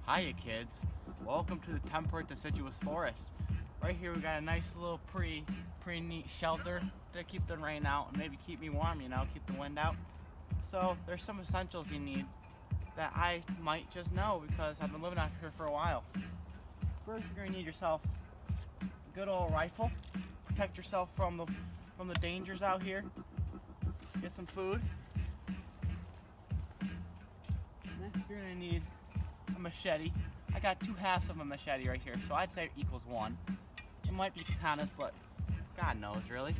Hiya kids, welcome to the temperate deciduous forest. Right here we got a nice little pretty neat shelter to keep the rain out and maybe keep me warm, keep the wind out. So there's some essentials you need that I might just know because I've been living out here for a while. First you're going to need yourself a good old rifle, protect yourself from the dangers out here. Get some food. Next you're going to need a machete. I got 2/2 of a machete right here, so I'd say it equals 1. It might be katanas, but God knows really.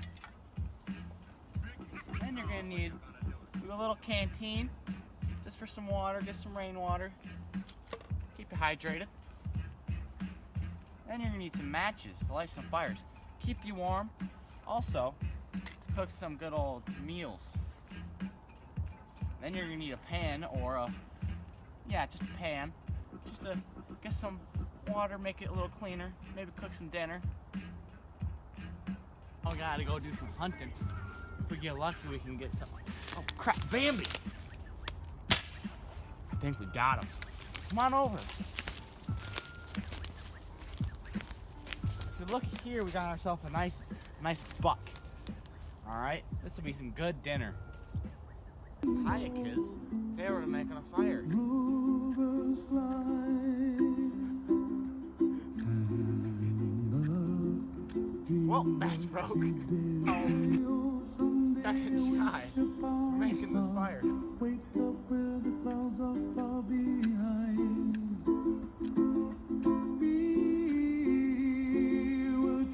Then you're gonna need a little canteen, just for some water, get some rainwater, keep you hydrated. Then you're gonna need some matches to light some fires, keep you warm. Also, cook some good old meals. Then you're gonna need a pan or just a pan, just to get some water, make it a little cleaner, maybe cook some dinner. Oh, we gotta go do some hunting. If we get lucky, we can get some. Oh crap, Bambi! I think we got him. Come on over. If you look here, we got ourselves a nice buck. All right, this will be some good dinner. Hiya, kids. Today we're making a fire. Well, that's broke. Oh, second try. We're making this fire.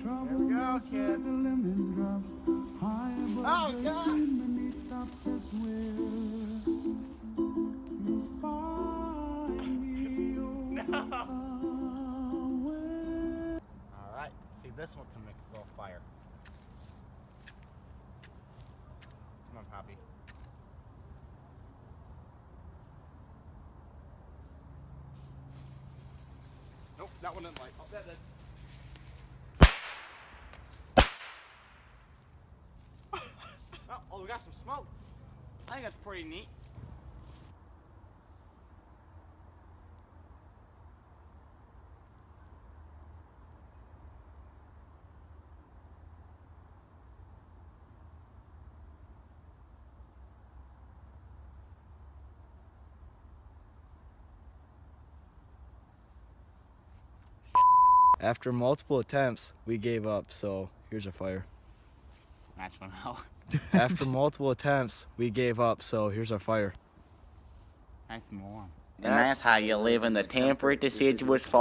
There we go, kids. Oh, God! No! Alright, see, this one can make a little fire. Come on, Poppy. Nope, that one didn't light. Oh, that did. Oh, we got some smoke. I think that's pretty neat. After multiple attempts, we gave up, so here's a fire. Match one out. After multiple attempts, we gave up, so here's our fire. Nice and warm. And that's how you live in the temperate deciduous forest.